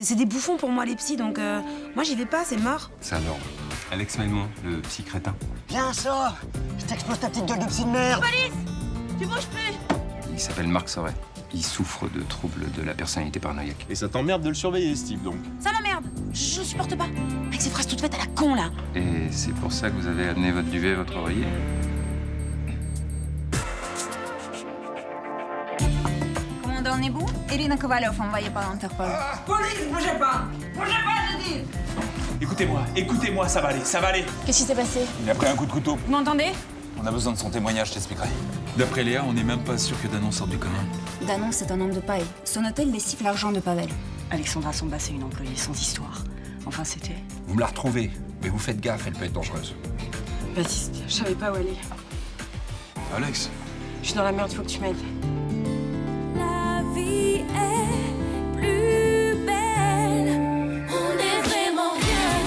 C'est des bouffons pour moi, les psys, donc moi j'y vais pas, c'est mort. C'est un ordre. Alex Melmont, le psy crétin. Viens, sors! Je t'explose ta petite gueule de psy de merde! Police! Tu bouges plus! Il s'appelle Marc Soret. Il souffre de troubles de la personnalité paranoïaque. Et ça t'emmerde de le surveiller, Steve, donc? Ça m'emmerde! Je supporte pas! Avec ces phrases toutes faites à la con, là! Et c'est pour ça que vous avez amené votre duvet et votre oreiller? Commandant Nebou, Irina Kovalov envoyée par l'Interpol. Police, bougez pas! Bougez pas, je dis! Écoutez-moi, ça va aller. Qu'est-ce qui s'est passé? Il a pris un coup de couteau. Vous m'entendez? On a besoin de son témoignage, je t'expliquerai. D'après Léa, on n'est même pas sûr que Danon sorte du commun. Danon, c'est un homme de paille. Son hôtel lessive l'argent de Pavel. Alexandra Somba, c'est une employée sans histoire. Enfin, c'était. Vous me la retrouvez, mais vous faites gaffe, elle peut être dangereuse. Baptiste, je savais pas où aller. Alex, Je suis dans la merde, faut que tu m'aides. La vie est plus belle. On n'est vraiment rien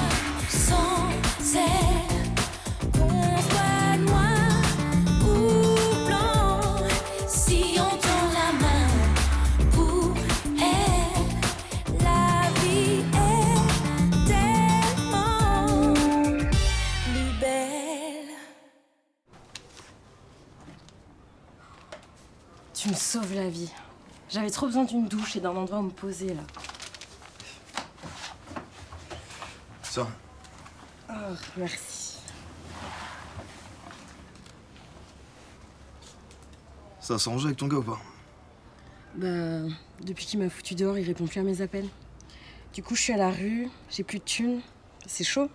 sans elle. Qu'on soit noir ou blanc, si on tend la main pour elle, la vie est tellement plus belle. Tu me sauves la vie. J'avais trop besoin d'une douche et d'un endroit où me poser, là. Ça. Oh, merci. Ça s'est arrangé avec ton gars ou pas? Bah, depuis qu'il m'a foutu dehors, il répond plus à mes appels. Du coup, je suis à la rue, j'ai plus de thunes. C'est chaud.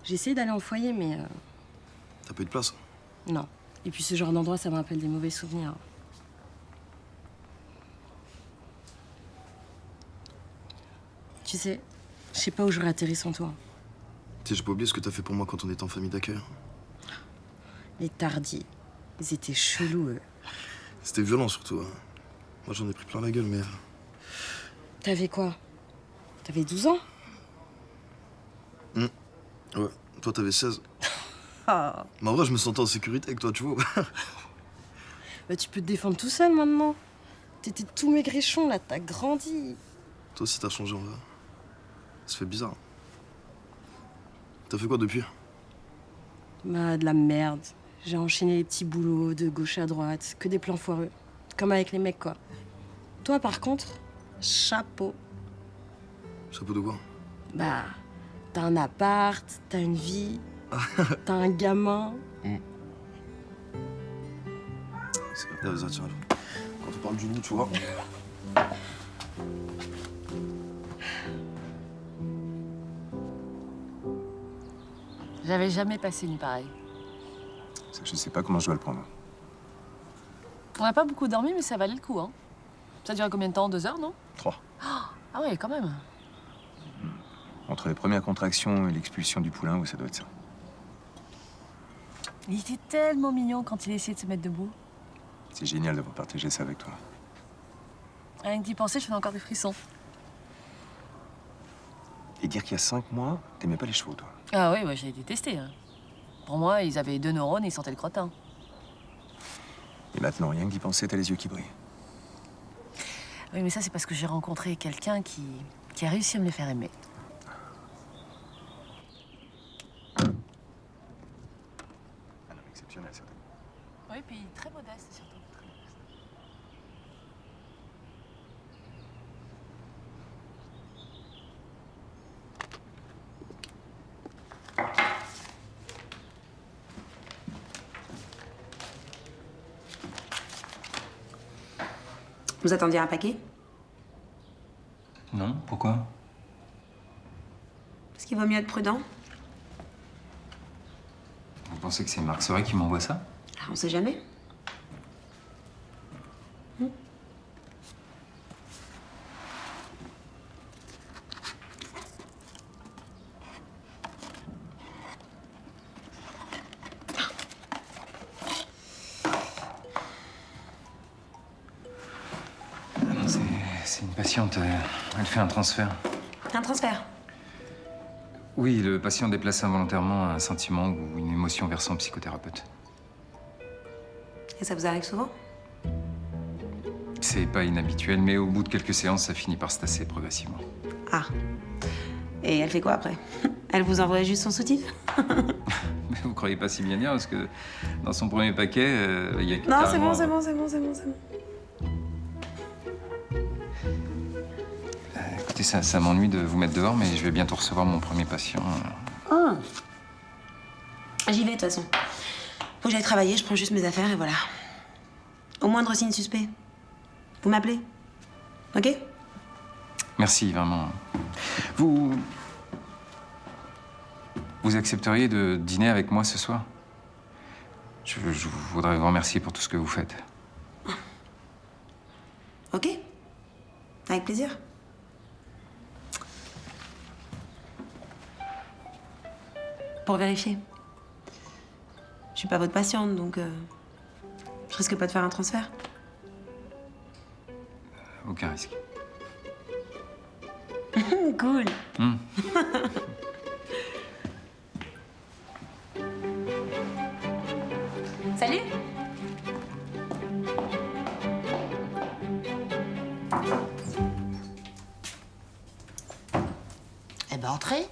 J'ai essayé d'aller en foyer, mais T'as pas eu de place? non. Et puis ce genre d'endroit, ça me rappelle des mauvais souvenirs. Tu sais, je sais pas où j'aurais atterri sans toi. Tu sais, j'ai pas oublié ce que t'as fait pour moi quand on était en famille d'accueil. Les tardis, ils étaient chelous, eux. C'était violent surtout. Hein. Moi j'en ai pris plein la gueule, mais. T'avais quoi? T'avais 12 ans? Ouais, toi t'avais 16. Ah. Mais en vrai, je me sentais en sécurité avec toi, tu vois. Bah, tu peux te défendre tout seul maintenant. T'étais tout maigrichon, là, t'as grandi. Toi aussi t'as changé en vrai. Ça fait bizarre. T'as fait quoi depuis? Bah, de la merde. J'ai enchaîné les petits boulots de gauche à droite, que des plans foireux. Comme avec les mecs, quoi. Toi, par contre, chapeau. Chapeau de quoi? Bah, t'as un appart, t'as une vie, t'as un gamin. C'est vrai, ça, tiens. Quand on parle du lit, tu vois. J'avais jamais passé une nuit pareille. C'est que je sais pas comment je dois le prendre. On n'a pas beaucoup dormi, mais ça valait le coup, hein. Ça durait combien de temps? 2 heures, non? 3. Ah ouais, quand même. Entre les premières contractions et l'expulsion du poulain, oui, ça doit être ça. Il était tellement mignon quand il essayait de se mettre debout. C'est génial d'avoir partagé ça avec toi. Rien que d'y penser, je fais encore des frissons. Et dire qu'il y a 5 mois, t'aimais pas les chevaux, toi. Ah oui, j'ai détesté. Hein. Pour moi, ils avaient 2 neurones et ils sentaient le crottin. Et maintenant, rien que d'y penser, t'as les yeux qui brillent. Oui, mais ça, c'est parce que j'ai rencontré quelqu'un qui a réussi à me les faire aimer. Un homme exceptionnel, certainement. Oui, puis très modeste, surtout. Vous attendiez un paquet? Non, pourquoi? Parce qu'il vaut mieux être prudent. Vous pensez que c'est Marc Soret qui m'envoie ça? Ah, on sait jamais. Non, c'est une patiente. Elle fait un transfert. Un transfert. Oui, le patient déplace involontairement un sentiment ou une émotion vers son psychothérapeute. Et ça vous arrive souvent? C'est pas inhabituel, mais au bout de quelques séances, ça finit par se tasser progressivement. Ah. Et elle fait quoi après? Elle vous envoie juste son soutif? Mais vous croyez pas si bien dire, parce que dans son premier paquet, il y a Non, c'est carrément- bon, c'est bon, c'est bon, c'est bon, c'est bon. Écoutez, ça m'ennuie de vous mettre dehors, mais je vais bientôt recevoir mon premier patient. Ah. J'y vais de toute façon. Faut que j'aille travailler, je prends juste mes affaires et voilà. Au moindre signe suspect, vous m'appelez. Ok? Merci, vraiment. Vous accepteriez de dîner avec moi ce soir? Je voudrais vous remercier pour tout ce que vous faites. Ok? Avec plaisir. Pour vérifier. Je suis pas votre patiente, donc je risque pas de faire un transfert. Aucun risque. Cool. Salut. Eh ben, entrez.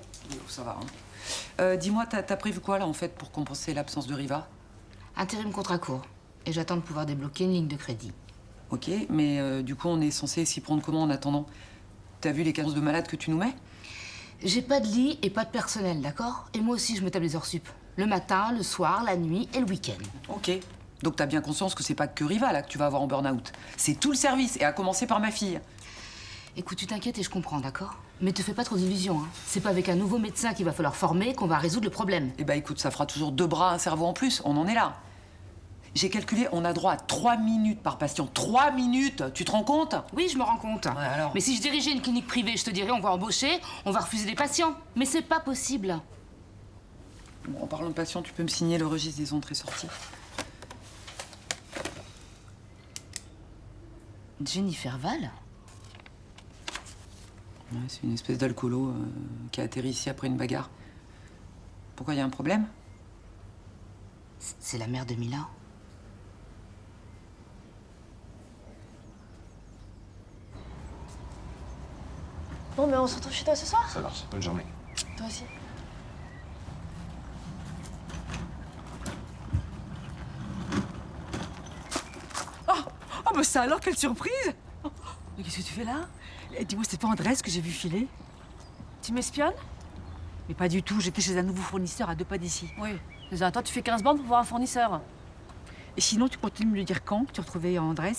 Ça va, hein. Dis-moi, t'as prévu quoi, là, en fait, pour compenser l'absence de Riva? Intérim contrat court. Et j'attends de pouvoir débloquer une ligne de crédit. Ok, mais du coup, on est censé s'y prendre comment en attendant? T'as vu les carences de malades que tu nous mets? J'ai pas de lit et pas de personnel, d'accord? Et moi aussi, je me tape les heures sup. Le matin, le soir, la nuit et le week-end. Ok. Donc t'as bien conscience que c'est pas que Riva, là, que tu vas avoir en burn-out. C'est tout le service, et à commencer par ma fille. Écoute, tu t'inquiètes et je comprends, d'accord? Mais te fais pas trop d'illusions, hein. C'est pas avec un nouveau médecin qu'il va falloir former qu'on va résoudre le problème. Eh ben écoute, ça fera toujours 2 bras, un cerveau en plus, on en est là. J'ai calculé, on a droit à 3 minutes par patient. 3 minutes, tu te rends compte? Oui, je me rends compte. Ouais, alors. Mais si je dirigeais une clinique privée, je te dirais on va embaucher, on va refuser des patients. Mais c'est pas possible. Bon, en parlant de patients, tu peux me signer le registre des entrées-sorties? Jennifer Val? Ouais, c'est une espèce d'alcoolo qui a atterri ici après une bagarre. Pourquoi, il y a un problème? C'est la mère de Mila. Bon, mais on se retrouve chez toi ce soir? Ça marche. Bonne journée. Toi aussi. Oh, bah ça alors, quelle surprise! Mais qu'est-ce que tu fais là? Dis-moi, c'était pas Andrés que j'ai vu filer? Tu m'espionnes? Mais pas du tout, j'étais chez un nouveau fournisseur à 2 pas d'ici. Oui. Déjà, toi, tu fais 15 bandes pour voir un fournisseur. Et sinon, tu continues de me le dire quand que tu retrouvais Andrés?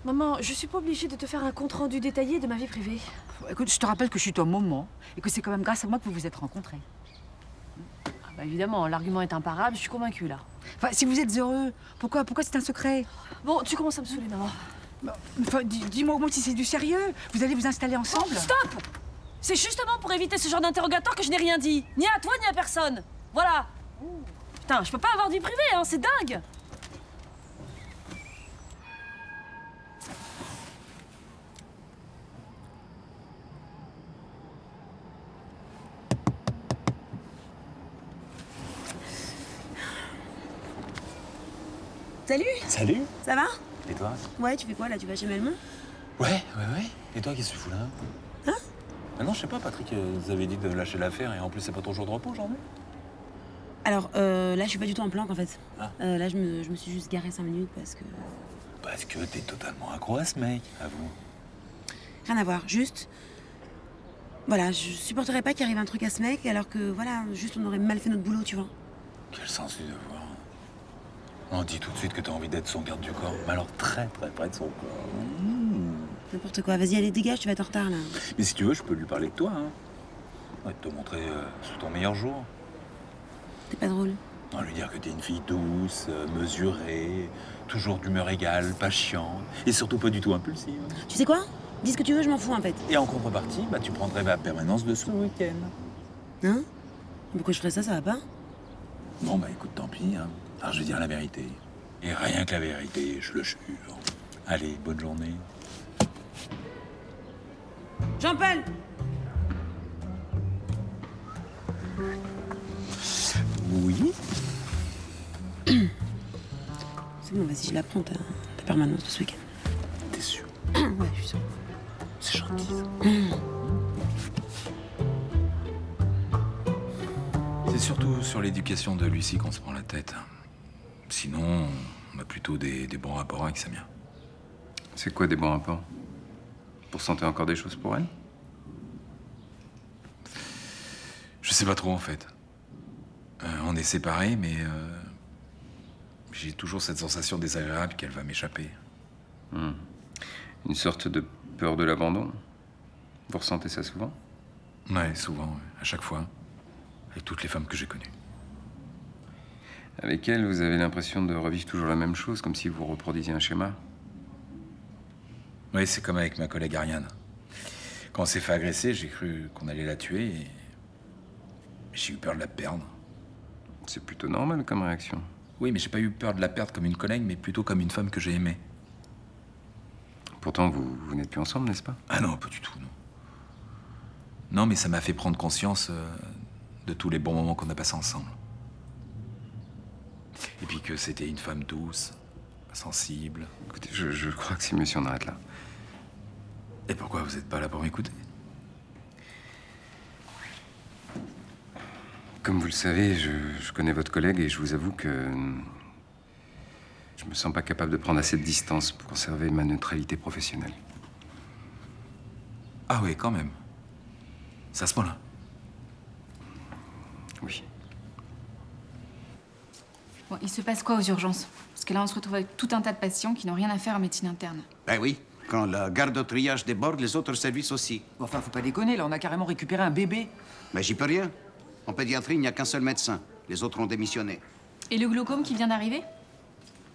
Maman, je suis pas obligée de te faire un compte-rendu détaillé de ma vie privée. Écoute, je te rappelle que je suis ton moment et que c'est quand même grâce à moi que vous vous êtes rencontrés. Ah bah évidemment, l'argument est imparable, je suis convaincue là. Enfin, si vous êtes heureux, pourquoi c'est un secret? Bon, tu commences à me saouler, maman. Enfin, dis-moi au moins si c'est du sérieux. Vous allez vous installer ensemble? Oh, stop! C'est justement pour éviter ce genre d'interrogatoire que je n'ai rien dit. Ni à toi, ni à personne. Voilà. Putain, je peux pas avoir de vie privée, hein, c'est dingue. Salut. Salut. Ça va? Et toi? Ouais, tu fais quoi là? Tu vas chez Melmont? Ouais. Et toi, qu'est-ce que tu fous là? Hein? Ah non, je sais pas, Patrick nous avait dit de lâcher l'affaire et en plus, c'est pas ton jour de repos aujourd'hui? Alors, là, je suis pas du tout en planque en fait. Ah. Là, je me suis juste garée 5 minutes parce que. Parce que t'es totalement accro à ce mec, avoue. Rien à voir, juste. Voilà, je supporterais pas qu'il arrive un truc à ce mec alors que, voilà, juste on aurait mal fait notre boulot, tu vois. Quel sens du devoir. On dit tout de suite que t'as envie d'être son garde du corps, mais alors très près de son corps. N'importe quoi, vas-y, allez, dégage, tu vas être en retard là. Mais si tu veux, je peux lui parler de toi, hein. Ouais, te montrer sous ton meilleur jour. T'es pas drôle. Non, lui dire que t'es une fille douce, mesurée, toujours d'humeur égale, pas chiante, et surtout pas du tout impulsive. Tu sais quoi? Dis ce que tu veux, je m'en fous en fait. Et en contrepartie, bah, tu prendrais ma permanence de ce week-end. Hein? Pourquoi je ferais ça, ça va pas? Bon, bah écoute, tant pis, hein. Alors je vais dire la vérité. Et rien que la vérité, je le jure. Allez, bonne journée. Jean-Paul! Oui? C'est bon, vas-y, je la prends, ta permanence de ce week-end. Ouais, putain. C'est gentil. C'est surtout sur l'éducation de Lucie qu'on se prend la tête. Sinon, on a plutôt des bons rapports avec Samia. C'est quoi des bons rapports? Pour sentir encore des choses pour elle? Je sais pas trop en fait. On est séparés, mais j'ai toujours cette sensation désagréable qu'elle va m'échapper. Une sorte de peur de l'abandon? Vous ressentez ça souvent? Ouais, souvent, ouais. À chaque fois. Avec toutes les femmes que j'ai connues. Avec elle, vous avez l'impression de revivre toujours la même chose, comme si vous reproduisiez un schéma? Oui, c'est comme avec ma collègue Ariane. Quand on s'est fait agresser, j'ai cru qu'on allait la tuer et j'ai eu peur de la perdre. C'est plutôt normal comme réaction. Oui, mais j'ai pas eu peur de la perdre comme une collègue, mais plutôt comme une femme que j'ai aimée. Pourtant, vous n'êtes plus ensemble, n'est-ce pas? Ah non, pas du tout, non. Non, mais ça m'a fait prendre conscience de tous les bons moments qu'on a passés ensemble. Et puis que c'était une femme douce, sensible. Écoutez, je crois que c'est mieux si on arrête là. Et pourquoi vous n'êtes pas là pour m'écouter? Comme vous le savez, je connais votre collègue et je vous avoue que je me sens pas capable de prendre assez de distance pour conserver ma neutralité professionnelle. Ah oui, quand même. C'est à ce point-là. Oui. Bon, il se passe quoi aux urgences? Parce que là, on se retrouve avec tout un tas de patients qui n'ont rien à faire en médecine interne. Ben oui, quand la garde au triage déborde, les autres services aussi. Enfin, faut pas déconner, là, on a carrément récupéré un bébé. Mais j'y peux rien. En pédiatrie, il n'y a qu'un seul médecin. Les autres ont démissionné. Et le glaucome qui vient d'arriver?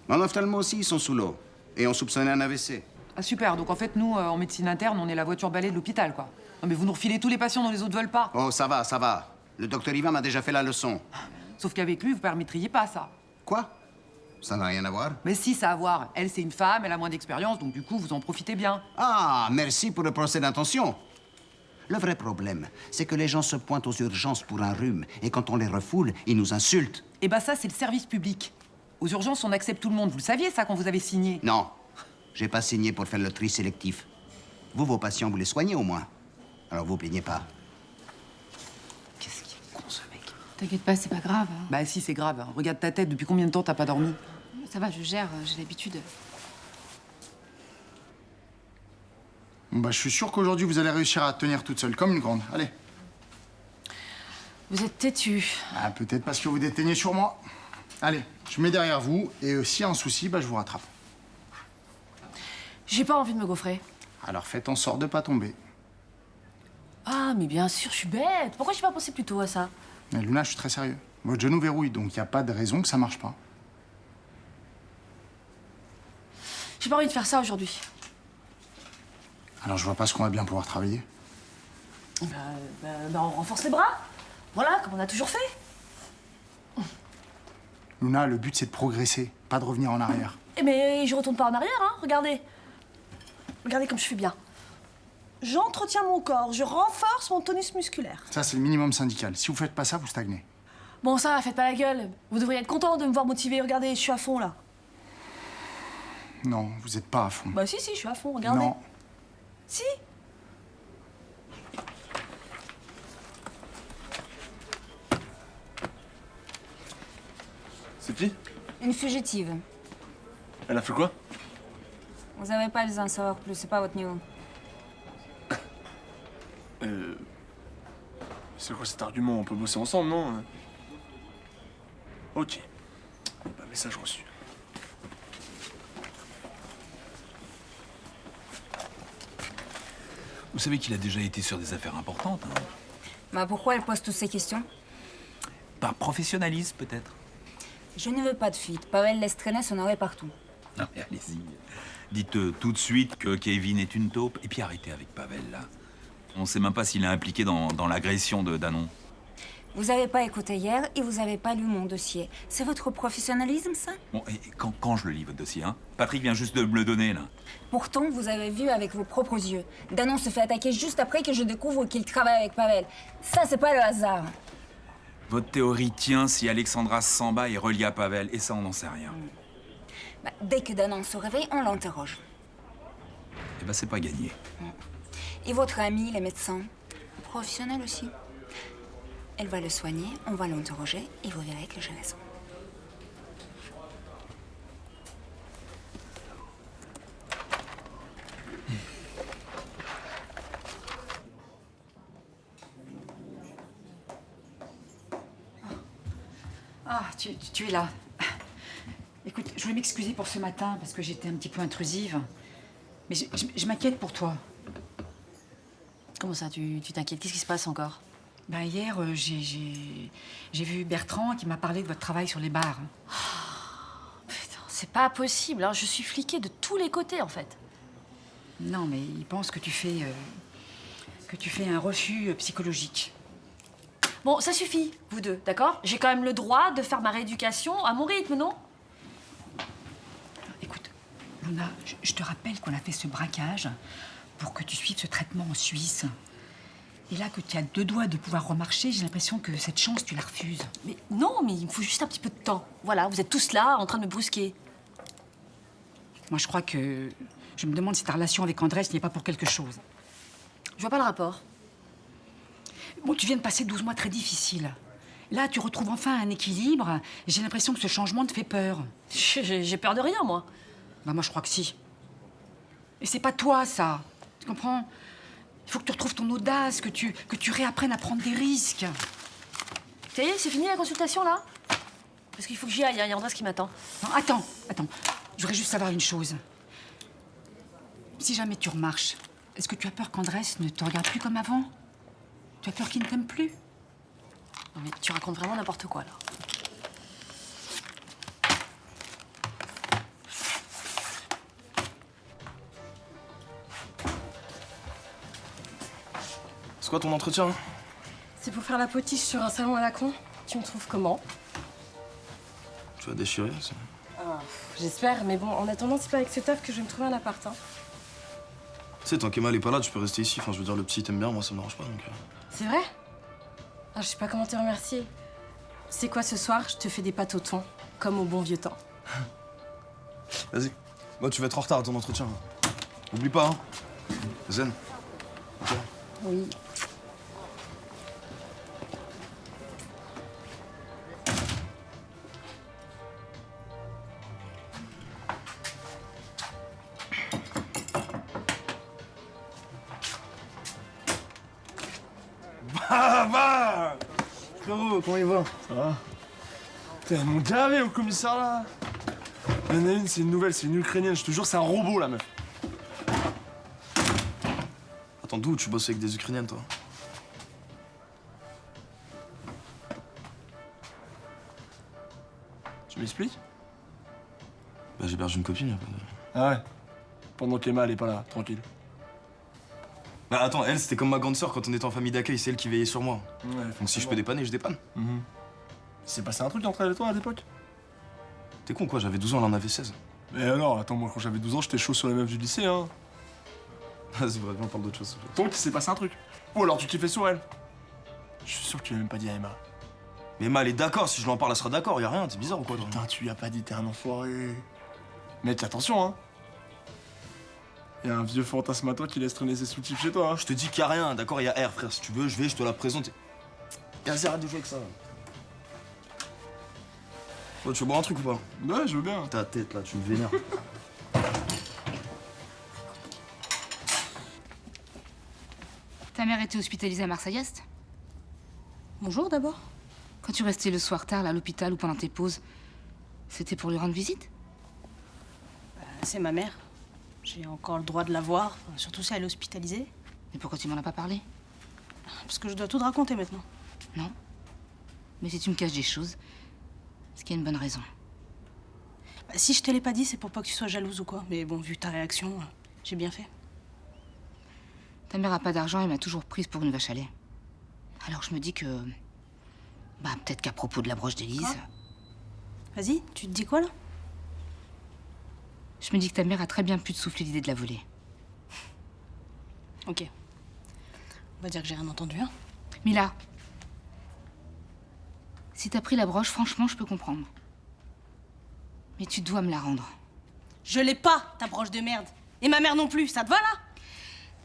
En ophtalmo aussi, ils sont sous l'eau. Et on soupçonnait un AVC. Ah super, donc en fait, nous, en médecine interne, on est la voiture balai de l'hôpital, quoi. Non mais vous nous refilez tous les patients dont les autres veulent pas. Oh, ça va, ça va. Le docteur Ivan m'a déjà fait la leçon. Sauf qu'avec lui, vous permettriez pas ça. Quoi? Ça n'a rien à voir. Mais si, ça a à voir. Elle, c'est une femme, elle a moins d'expérience, donc du coup, vous en profitez bien. Ah, merci pour le procès d'intention. Le vrai problème, c'est que les gens se pointent aux urgences pour un rhume, et quand on les refoule, ils nous insultent. Eh ben ça, c'est le service public. Aux urgences, on accepte tout le monde. Vous le saviez, ça, quand vous avez signé? Non, j'ai pas signé pour faire le tri sélectif. Vous, vos patients, vous les soignez au moins. Alors vous plaignez pas. Qu'est-ce qu'il est con, ce mec. T'inquiète pas, c'est pas grave. Hein. Bah si, c'est grave. Regarde ta tête, depuis combien de temps t'as pas dormi? Ça va, je gère, j'ai l'habitude. Bon bah, je suis sûr qu'aujourd'hui, vous allez réussir à tenir toute seule, comme une grande. Allez. Vous êtes têtu. Ah, peut-être parce que vous déteignez sur moi. Allez, je mets derrière vous, et s'il y a un souci, bah, je vous rattrape. J'ai pas envie de me gaufrer. Alors faites en sorte de pas tomber. Ah, mais bien sûr, je suis bête. Pourquoi j'ai pas pensé plus tôt à ça? Mais Luna, je suis très sérieux. Votre genou verrouille, donc il n'y a pas de raison que ça marche pas. J'ai pas envie de faire ça aujourd'hui. Alors je vois pas ce qu'on va bien pouvoir travailler. On renforce les bras. Voilà, comme on a toujours fait. Luna, le but c'est de progresser, pas de revenir en arrière. Eh mais je retourne pas en arrière, hein. Regardez. Regardez comme je fais bien. J'entretiens mon corps, je renforce mon tonus musculaire. Ça, c'est le minimum syndical. Si vous faites pas ça, vous stagnez. Bon, ça va, faites pas la gueule. Vous devriez être content de me voir motivé. Regardez, je suis à fond, là. Non, vous êtes pas à fond. Bah si, je suis à fond, regardez. Non. Si. C'est qui? Une fugitive. Elle a fait quoi? Vous avez pas besoin d'en savoir plus, c'est pas votre niveau. C'est quoi cet argument? On peut bosser ensemble, non? Ok. Bah, message reçu. Vous savez qu'il a déjà été sur des affaires importantes, hein? Bah pourquoi elle pose toutes ces questions? Par professionnalisme, peut-être. Je ne veux pas de fuite. Pavel laisse traîner son oreille partout. Non, mais allez-y. Dites tout de suite que Kevin est une taupe, et puis arrêtez avec Pavel, là. On sait même pas s'il est impliqué dans l'agression de Danon. Vous avez pas écouté hier et vous avez pas lu mon dossier. C'est votre professionnalisme, ça? Bon, et quand je le lis, votre dossier, hein? Patrick vient juste de me le donner, là. Pourtant, vous avez vu avec vos propres yeux. Danon se fait attaquer juste après que je découvre qu'il travaille avec Pavel. Ça, c'est pas le hasard. Votre théorie tient si Alexandra Samba est reliée à Pavel, et ça, on n'en sait rien. Bah, dès que Danon se réveille, on l'interroge. eh ben c'est pas gagné. Et votre ami, les médecins? Professionnels aussi. Elle va le soigner, on va l'interroger et vous verrez que j'ai raison. Ah, tu es là. Écoute, je voulais m'excuser pour ce matin parce que j'étais un petit peu intrusive. Mais je m'inquiète pour toi. Comment ça, tu t'inquiètes? Qu'est-ce qui se passe encore? Ben hier, j'ai vu Bertrand qui m'a parlé de votre travail sur les bars. Putain, c'est pas possible, hein. Je suis fliquée de tous les côtés, en fait. Non, mais il pense que tu fais un refus psychologique. Bon, ça suffit, vous deux, d'accord? J'ai quand même le droit de faire ma rééducation à mon rythme, non? Écoute, Luna, je te rappelle qu'on a fait ce braquage pour que tu suives ce traitement en Suisse. Et là, que tu as 2 doigts de pouvoir remarcher, j'ai l'impression que cette chance, tu la refuses. Mais non, mais il me faut juste un petit peu de temps. Voilà, vous êtes tous là, en train de me brusquer. Moi, je crois que... Je me demande si ta relation avec Andrés n'y est pas pour quelque chose. Je vois pas le rapport. Bon, tu viens de passer 12 mois très difficiles. Là, tu retrouves enfin un équilibre. Et j'ai l'impression que ce changement te fait peur. J'ai peur de rien, moi. Bah, moi, je crois que si. Et c'est pas toi, ça. Tu comprends? Il faut que tu retrouves ton audace, que tu réapprennes à prendre des risques. Ça y est, c'est fini la consultation, là? Parce qu'il faut que j'y aille, il y a Andrés qui m'attend. Non, attends. Je voudrais juste savoir une chose. Si jamais tu remarches, est-ce que tu as peur qu'Andrés ne te regarde plus comme avant? Tu as peur qu'il ne t'aime plus? Non, mais tu racontes vraiment n'importe quoi, là. C'est quoi ton entretien? C'est pour faire la potiche sur un salon à la con. Tu me trouves comment? Tu vas déchirer, ça. Ah, j'espère, mais bon, en attendant, c'est pas avec ce taf que je vais me trouver un appart, hein. Tu sais, tant qu'Emma est pas là, tu peux rester ici. Enfin, je veux dire, le petit t'aime bien, moi ça me dérange pas, donc... C'est vrai? Ah, je sais pas comment te remercier. C'est quoi, ce soir, je te fais des pâtes au thon, comme au bon vieux temps. Vas-y. Moi, tu vas être en retard à ton entretien. Oublie pas, hein. Zen. Ok. Oui. Bah frérot, comment il va? Ça va? Putain, ils m'ont gavé au commissaire, là. Il y en a une, c'est une nouvelle, c'est une Ukrainienne, je te jure, c'est un robot, la meuf. Attends, d'où tu bosses avec des Ukrainiennes, toi? Tu m'expliques? Bah, j'ai perdu une copine, y'a pas de... Ah ouais? Pendant qu'Emma, elle est pas là, tranquille. Bah attends, elle, c'était comme ma grande sœur quand on était en famille d'accueil, c'est elle qui veillait sur moi. Ouais, donc si je peux dépanner, je dépanne. C'est passé un truc entre elle et toi à l'époque? T'es con quoi, j'avais 12 ans, elle en avait 16. Mais non, attends, moi quand j'avais 12 ans, j'étais chaud sur les meufs du lycée, hein. Vas-y, vraiment, on parle d'autre chose. Donc il s'est passé un truc. Ou alors tu kiffais sur elle. Je suis sûr que tu l'as même pas dit à Emma. Mais Emma, elle est d'accord, si je lui en parle, elle sera d'accord, y'a rien, t'es bizarre ou quoi? Putain, tu lui as pas dit, t'es un enfoiré. Mec, attention, hein. Y'a un vieux fantasme à toi qui laisse traîner ses soutifs chez toi, hein. Je te dis qu'il y a rien, d'accord, y'a R, frère, si tu veux, je te la présente. Vas-y, arrête de jouer avec ça. Oh, tu veux boire un truc ou pas? Ouais, je veux bien. Ta tête, là, tu me vénères. Ta mère était hospitalisée à Marseille-Est? Bonjour, d'abord. Quand tu restais le soir tard, là, à l'hôpital ou pendant tes pauses, c'était pour lui rendre visite? C'est ma mère. J'ai encore le droit de la voir, surtout si elle est hospitalisée. Mais pourquoi tu m'en as pas parlé? Parce que je dois tout te raconter maintenant. Non. Mais si tu me caches des choses, c'est qu'il y a une bonne raison. Bah, si je te l'ai pas dit, c'est pour pas que tu sois jalouse ou quoi. Mais bon, vu ta réaction, j'ai bien fait. Ta mère a pas d'argent et m'a toujours prise pour une vache à lait. Alors je me dis que... Bah, peut-être qu'à propos de la broche d'Élise... Vas-y, tu te dis quoi, là? Je me dis que ta mère a très bien pu te souffler l'idée de la voler. Ok. On va dire que j'ai rien entendu, hein. Mila, si t'as pris la broche, franchement, je peux comprendre. Mais tu dois me la rendre. Je l'ai pas, ta broche de merde. Et ma mère non plus, ça te va là?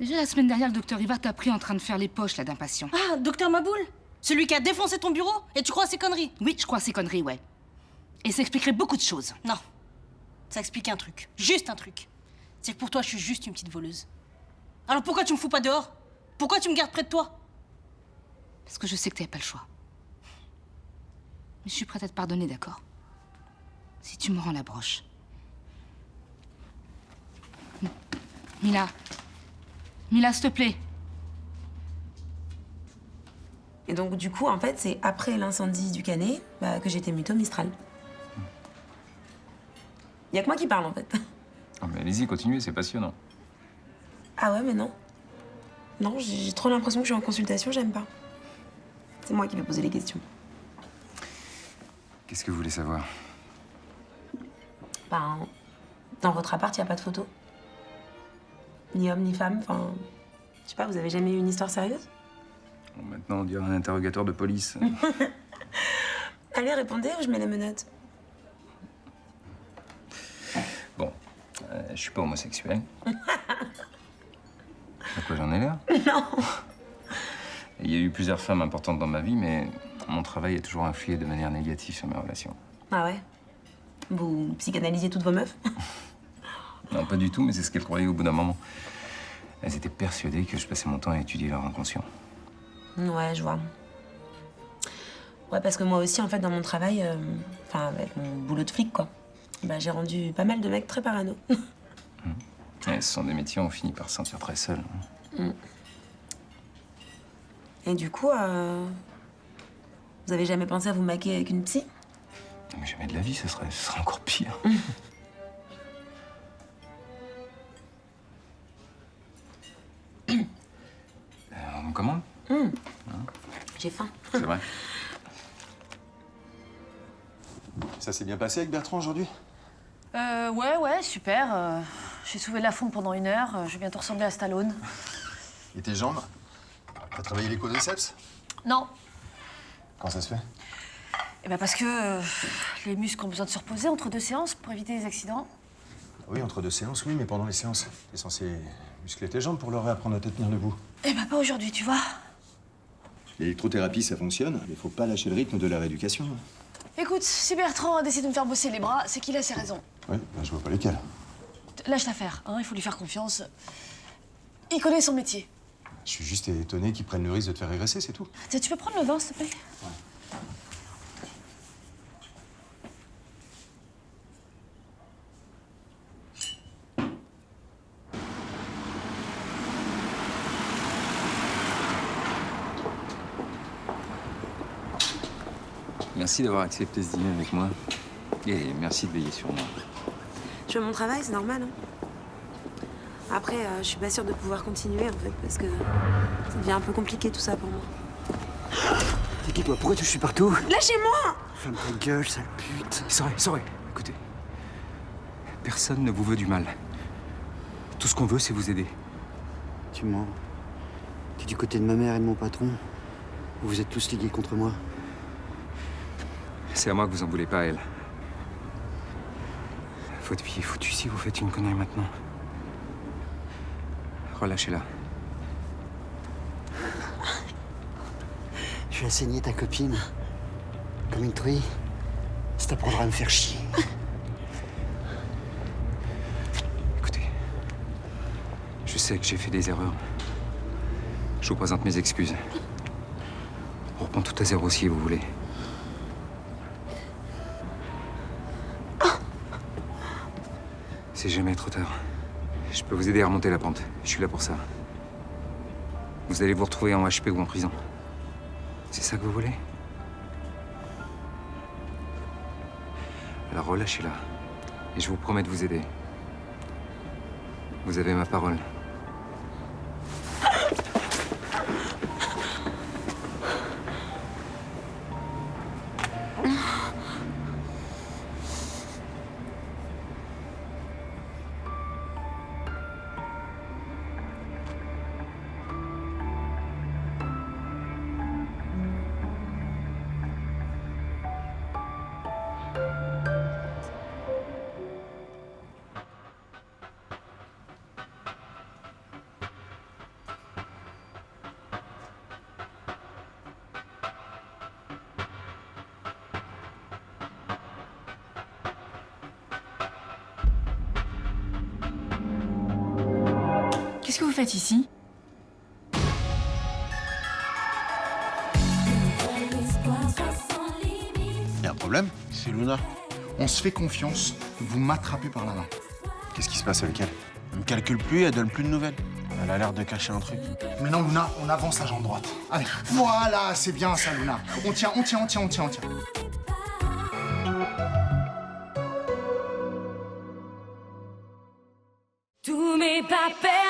Déjà la semaine dernière, le docteur Iva t'a pris en train de faire les poches là d'un patient. Ah, docteur Maboul? Celui qui a défoncé ton bureau? Et tu crois à ces conneries? Oui, je crois à ces conneries, ouais. Et ça expliquerait beaucoup de choses. Non. Ça explique un truc. Juste un truc. C'est que pour toi, je suis juste une petite voleuse. Alors pourquoi tu me fous pas dehors? Pourquoi tu me gardes près de toi? Parce que je sais que t'avais pas le choix. Mais je suis prête à te pardonner, d'accord? Si tu me rends la broche. Mila. Mila, s'il te plaît. Et donc, du coup, en fait, c'est après l'incendie du Canet que j'ai été mutée au Mistral. Y a que moi qui parle, en fait. Ah, mais allez-y, continuez, c'est passionnant. Ah ouais, mais non. Non, j'ai trop l'impression que je suis en consultation, j'aime pas. C'est moi qui vais poser les questions. Qu'est-ce que vous voulez savoir? Ben, dans votre appart, y a pas de photo. Ni homme, ni femme, enfin... Je sais pas, vous avez jamais eu une histoire sérieuse? Bon, maintenant, on dirait un interrogatoire de police. Allez, répondez ou je mets les menottes. Bon, je suis pas homosexuel. De quoi j'en ai l'air? Non. Il y a eu plusieurs femmes importantes dans ma vie, mais mon travail a toujours influé de manière négative sur mes relations. Ah ouais? Vous psychanalysez toutes vos meufs? Non, pas du tout, mais c'est ce qu'elles croyaient au bout d'un moment. Elles étaient persuadées que je passais mon temps à étudier leur inconscient. Ouais, je vois. Ouais, parce que moi aussi, en fait, dans mon travail, enfin, avec mon boulot de flic, quoi, bah, j'ai rendu pas mal de mecs très parano. Et ce sont des métiers où on finit par se sentir très seul. Et du coup, vous avez jamais pensé à vous maquer avec une psy? Mais jamais de la vie, ce serait encore pire. On me commande? J'ai faim. C'est vrai. Ça s'est bien passé avec Bertrand aujourd'hui? Ouais, super. J'ai soulevé la fonte pendant 1 heure. Je vais bientôt ressembler à Stallone. Et tes jambes? T'as travaillé les quadriceps? Non. Comment ça se fait? Eh ben parce que les muscles ont besoin de se reposer entre 2 séances pour éviter les accidents. Oui, entre 2 séances, oui, mais pendant les séances, t'es censé muscler tes jambes pour leur réapprendre à te tenir debout. Eh ben pas aujourd'hui, tu vois. L'électrothérapie, ça fonctionne, mais faut pas lâcher le rythme de la rééducation. Écoute, si Bertrand a décidé de me faire bosser les bras, c'est qu'il a ses raisons. Oui, je vois pas lesquelles. Lâche l'affaire, hein, il faut lui faire confiance. Il connaît son métier. Je suis juste étonné qu'ils prennent le risque de te faire régresser, c'est tout. Tiens, tu peux prendre le vin, s'il te plaît? Merci d'avoir accepté ce dîner avec moi. Et merci de veiller sur moi. Je fais mon travail, c'est normal. Hein. Après, je suis pas sûre de pouvoir continuer, en fait, parce que ça devient un peu compliqué, tout ça, pour moi. T'es qui, toi? Pourquoi tu suis partout? Lâchez-moi! Ferme ta gueule, sale pute. Sorry, écoutez. Personne ne vous veut du mal. Tout ce qu'on veut, c'est vous aider. Tu mens. T'es du côté de ma mère et de mon patron. Vous êtes tous ligués contre moi. C'est à moi que vous en voulez pas, à elle. Votre vie est foutue si vous faites une connerie maintenant. Relâchez-la. Je vais assaigner ta copine. Comme une truie. Ça t'apprendra à me faire chier. Écoutez, je sais que j'ai fait des erreurs. Je vous présente mes excuses. On reprend tout à zéro si vous voulez. C'est jamais trop tard. Je peux vous aider à remonter la pente. Je suis là pour ça. Vous allez vous retrouver en HP ou en prison. C'est ça que vous voulez? Alors relâchez-la. Et je vous promets de vous aider. Vous avez ma parole. Qu'est-ce que vous faites ici? Y a un problème? C'est Luna. On se fait confiance, vous m'attrapez par la main. Qu'est-ce qui se passe avec elle? Elle me calcule plus, elle donne plus de nouvelles. Elle a l'air de cacher un truc. Mais non, Luna, on avance la jambe droite. Allez, voilà, c'est bien ça, Luna. On tient. Tous mes papels